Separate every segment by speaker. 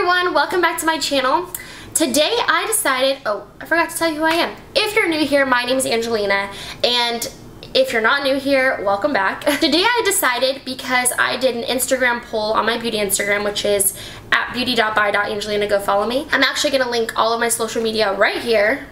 Speaker 1: everyone, welcome back to my channel. Today I decided, oh, I forgot to tell you who I am. If you're new here, my name is Angelina, and if you're not new here, welcome back. Today I decided, because I did an Instagram poll on my beauty Instagram, which is at beauty.by.angelina, go follow me. I'm actually going to link all of my social media right here,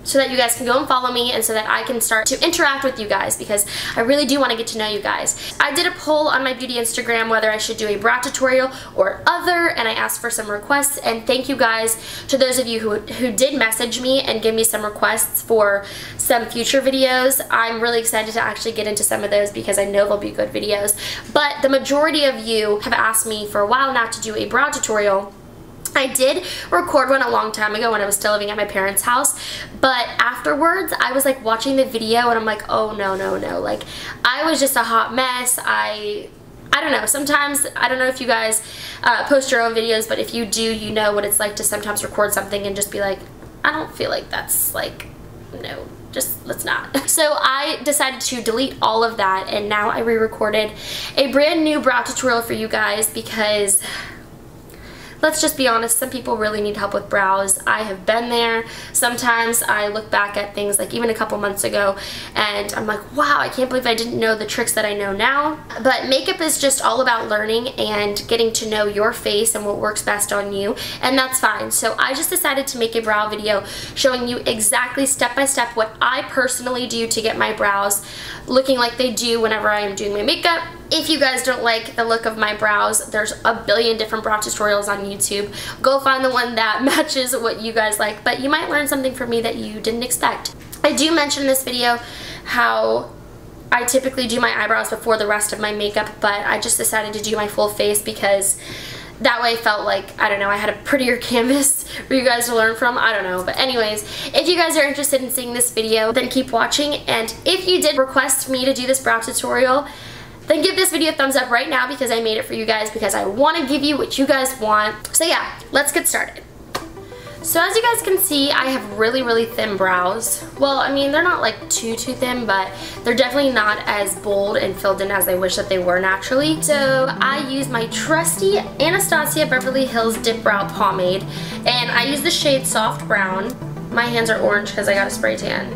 Speaker 1: so that you guys can go and follow me and so that I can start to interact with you guys, because I really do want to get to know you guys. I did a poll on my beauty Instagram whether I should do a brow tutorial or other, and I asked for some requests, and thank you guys to those of you who did message me and give me some requests for some future videos. I'm really excited to actually get into some of those because I know they'll be good videos, but the majority of you have asked me for a while now to do a brow tutorial. I did record one a long time ago when I was still living at my parents' house, but afterwards I was like watching the video and I'm like, oh no, like I was just a hot mess. I don't know, sometimes, I don't know if you guys post your own videos, but if you do, you know what it's like to sometimes record something and just be like, I don't feel like that's like, no, just let's not. So I decided to delete all of that, and now I re-recorded a brand new brow tutorial for you guys because, let's just be honest, some people really need help with brows. I have been there. Sometimes I look back at things like even a couple months ago and I'm like, wow, I can't believe I didn't know the tricks that I know now. But makeup is just all about learning and getting to know your face and what works best on you, and that's fine. So I just decided to make a brow video showing you exactly step by step what I personally do to get my brows looking like they do whenever I am doing my makeup. If you guys don't like the look of my brows, there's a billion different brow tutorials on YouTube. Go find the one that matches what you guys like, but you might learn something from me that you didn't expect. I do mention in this video how I typically do my eyebrows before the rest of my makeup, but I just decided to do my full face because that way I felt like, I don't know, I had a prettier canvas for you guys to learn from. I don't know. But anyways, if you guys are interested in seeing this video, then keep watching. And if you did request me to do this brow tutorial, then give this video a thumbs up right now because I made it for you guys, because I want to give you what you guys want. So yeah, let's get started. So as you guys can see, I have really thin brows. Well, I mean, they're not like too thin, but they're definitely not as bold and filled in as I wish that they were naturally. So I use my trusty Anastasia Beverly Hills Dip Brow Pomade, and I use the shade Soft Brown. My hands are orange because I got a spray tan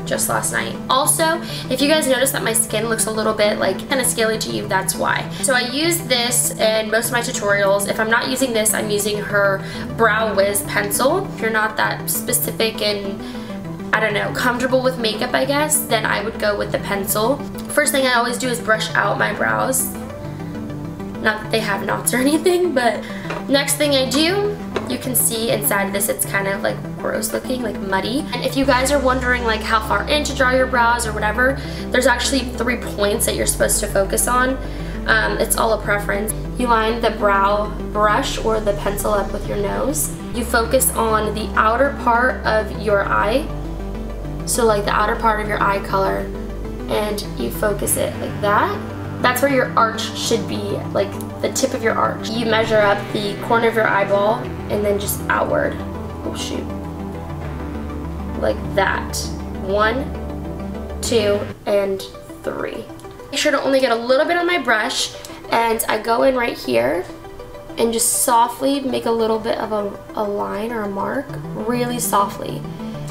Speaker 1: just last night. Also, if you guys notice that my skin looks a little bit like kind of scaly to you, that's why. So I use this in most of my tutorials. If I'm not using this, I'm using her Brow Wiz pencil. If you're not that specific and, I don't know, comfortable with makeup, I guess, then I would go with the pencil. First thing I always do is brush out my brows. Not that they have knots or anything, but next thing I do, you can see inside this it's kind of like gross looking, like muddy. And if you guys are wondering like how far in to draw your brows or whatever, there's actually 3 points that you're supposed to focus on. It's all a preference. You line the brow brush or the pencil up with your nose. You focus on the outer part of your eye, so like the outer part of your eye color, and you focus it like that. That's where your arch should be, like the tip of your arch. You measure up the corner of your eyeball and then just outward. Oh shoot. Like that. 1, 2, and 3. Make sure to only get a little bit on my brush, and I go in right here and just softly make a little bit of a line or a mark, really softly,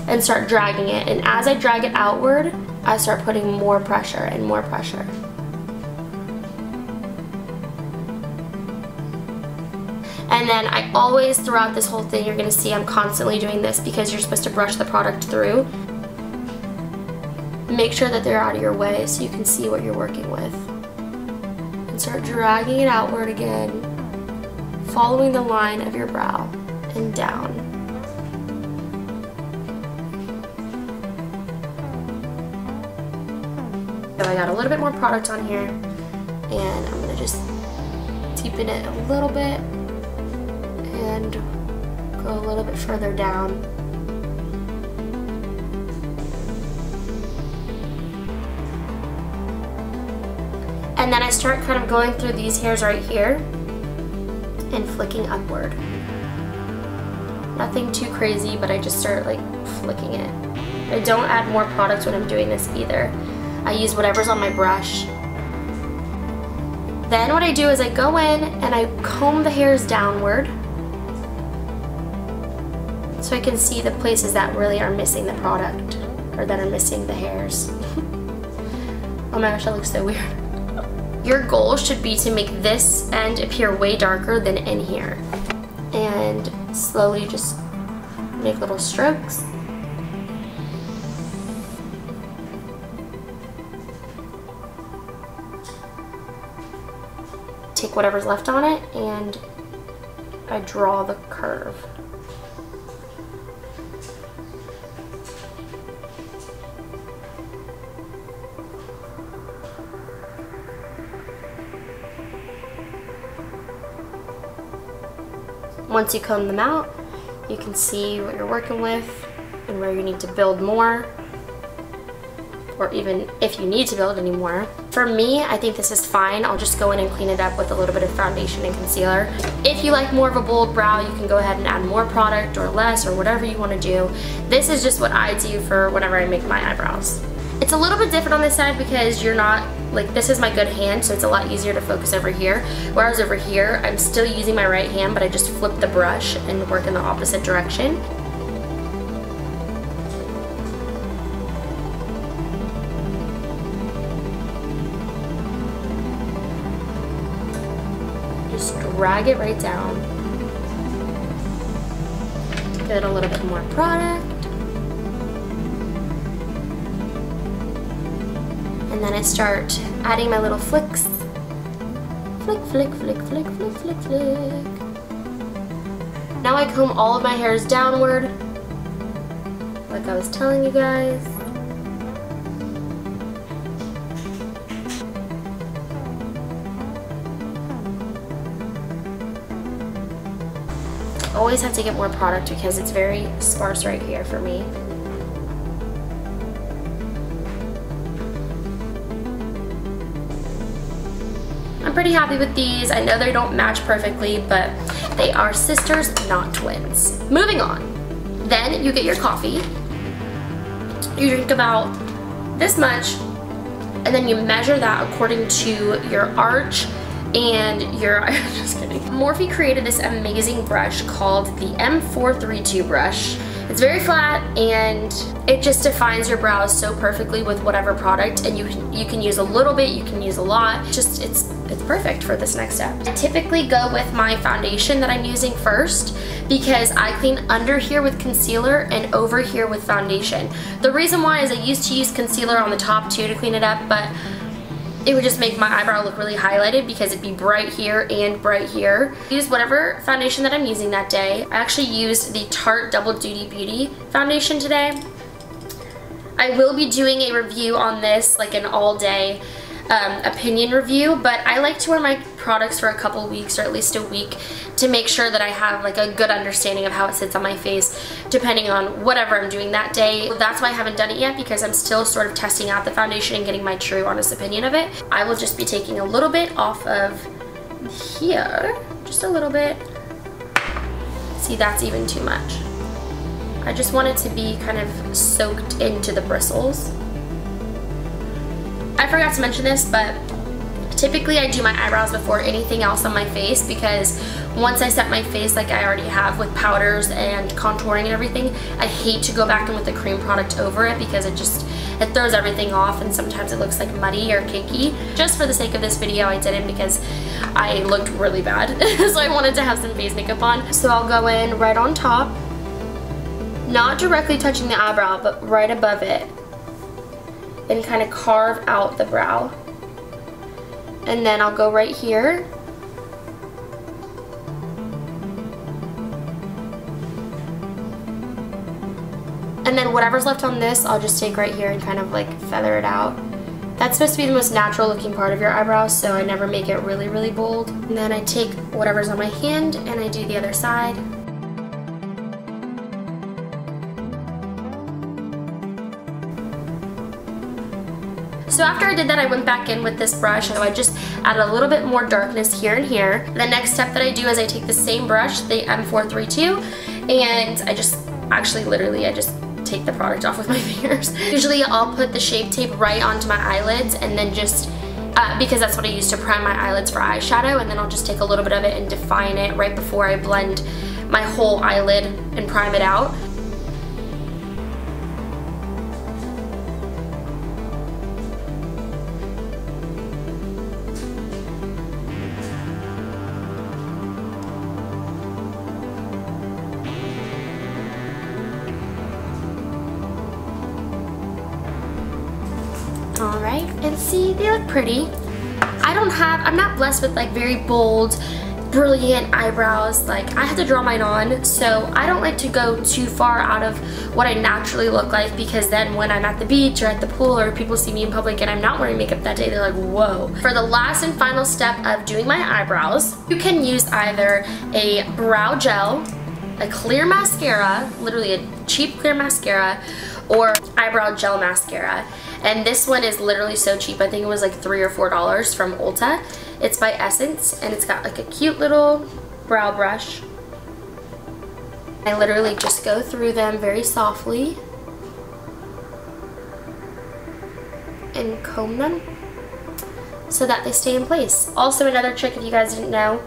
Speaker 1: and start dragging it. And as I drag it outward, I start putting more pressure and more pressure. And then I always, throughout this whole thing, you're going to see I'm constantly doing this because you're supposed to brush the product through. Make sure that they're out of your way so you can see what you're working with. And start dragging it outward again, following the line of your brow and down. So I got a little bit more product on here, and I'm going to just deepen it a little bit and go a little bit further down. And then I start kind of going through these hairs right here and flicking upward. Nothing too crazy, but I just start like flicking it. I don't add more product when I'm doing this either. I use whatever's on my brush. Then what I do is I go in and I comb the hairs downward so I can see the places that really are missing the product or that are missing the hairs. Oh my gosh, that looks so weird. Your goal should be to make this end appear way darker than in here. And slowly just make little strokes. Take whatever's left on it and I draw the curve. Once you comb them out, you can see what you're working with and where you need to build more, or even if you need to build any more. For me, I think this is fine. I'll just go in and clean it up with a little bit of foundation and concealer. If you like more of a bold brow, you can go ahead and add more product or less or whatever you want to do. This is just what I do for whenever I make my eyebrows. It's a little bit different on this side because you're not, like, this is my good hand, so it's a lot easier to focus over here. Whereas over here, I'm still using my right hand, but I just flip the brush and work in the opposite direction. Just drag it right down. Get a little bit more product. And then I start adding my little flicks. Flick, flick, flick, flick, flick, flick, flick. Now I comb all of my hairs downward, like I was telling you guys. Always have to get more product because it's very sparse right here for me. I'm pretty happy with these. I know they don't match perfectly, but they are sisters, not twins. Moving on. Then you get your coffee. You drink about this much, and then you measure that according to your arch and your, just kidding. Morphe created this amazing brush called the M432 brush. It's very flat and it just defines your brows so perfectly with whatever product, and you can use a little bit, you can use a lot. Just it's perfect for this next step. I typically go with my foundation that I'm using first because I clean under here with concealer and over here with foundation. The reason why is I used to use concealer on the top too to clean it up, but it would just make my eyebrow look really highlighted because it'd be bright here and bright here. Use whatever foundation that I'm using that day. I actually used the Tarte Double Duty Beauty foundation today. I will be doing a review on this, like an all-day opinion review, but I like to wear my products for a couple weeks or at least a week to make sure that I have like a good understanding of how it sits on my face depending on whatever I'm doing that day. That's why I haven't done it yet, because I'm still sort of testing out the foundation and getting my true honest opinion of it. I will just be taking a little bit off of here, just a little bit. See, that's even too much. I just want it to be kind of soaked into the bristles. I forgot to mention this, but typically I do my eyebrows before anything else on my face, because once I set my face like I already have with powders and contouring and everything, I hate to go back in with the cream product over it because it throws everything off and sometimes it looks like muddy or cakey. Just for the sake of this video, I didn't because I looked really bad. So I wanted to have some face makeup on. So I'll go in right on top, not directly touching the eyebrow, but right above it, and kind of carve out the brow. And then I'll go right here. And then whatever's left on this, I'll just take right here and kind of like feather it out. That's supposed to be the most natural looking part of your eyebrows, so I never make it really, really bold. And then I take whatever's on my hand and I do the other side. So after I did that, I went back in with this brush, so I just added a little bit more darkness here and here. The next step that I do is I take the same brush, the M432, and I just, actually literally, I just take the product off with my fingers. Usually I'll put the Shape Tape right onto my eyelids and then just because that's what I use to prime my eyelids for eyeshadow, and then I'll just take a little bit of it and define it right before I blend my whole eyelid and prime it out.
Speaker 2: Alright, and see, they look pretty. I'm not blessed with like very bold, brilliant eyebrows. Like, I have to draw mine on, so I don't like to go too far out of what I naturally look like, because then when I'm at the beach or at the pool or people see me in public and I'm not wearing makeup that day, they're like, whoa. For the last and final step of doing my eyebrows, you can use either a brow gel, a clear mascara, literally a cheap clear mascara, or eyebrow gel mascara. And this one is literally so cheap. I think it was like $3 or $4 from Ulta. It's by Essence, and it's got like a cute little brow brush. I literally just go through them very softly and comb them so that they stay in place. Also, another trick, if you guys didn't know,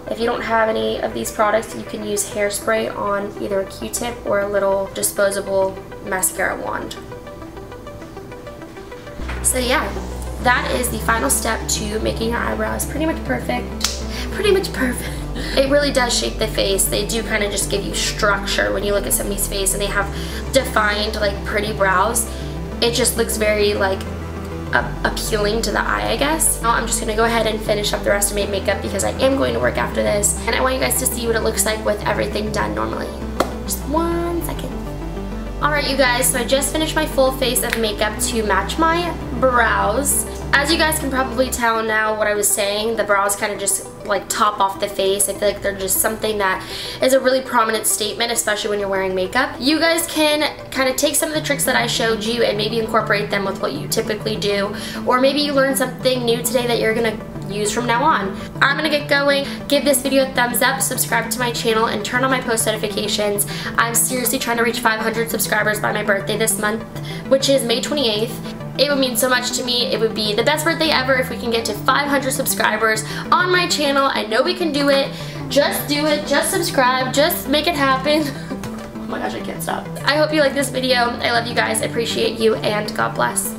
Speaker 2: if you don't have any of these products, you can use hairspray on either a Q-tip or a little disposable mascara wand. So yeah, that is the final step to making your eyebrows pretty much perfect. Pretty much perfect. It really does shape the face. They do kind of just give you structure when you look at somebody's face and they have defined, like, pretty brows. It just looks very, like, appealing to the eye, I guess. Now I'm just going to go ahead and finish up the rest of my makeup because I am going to work after this. And I want you guys to see what it looks like with everything done normally. Just 1 second. Alright, you guys, so I just finished my full face of makeup to match my brows. As you guys can probably tell now what I was saying, the brows kind of just like top off the face. I feel like they're just something that is a really prominent statement, especially when you're wearing makeup. You guys can kind of take some of the tricks that I showed you and maybe incorporate them with what you typically do, or maybe you learned something new today that you're gonna use from now on. I'm gonna get going. Give this video a thumbs up, subscribe to my channel, and turn on my post notifications. I'm seriously trying to reach 500 subscribers by my birthday this month, which is May 28th. It would mean so much to me. It would be the best birthday ever if we can get to 500 subscribers on my channel. I know we can do it. Just do it. Just subscribe. Just make it happen. Oh my gosh, I can't stop. I hope you like this video. I love you guys. I appreciate you, and God bless.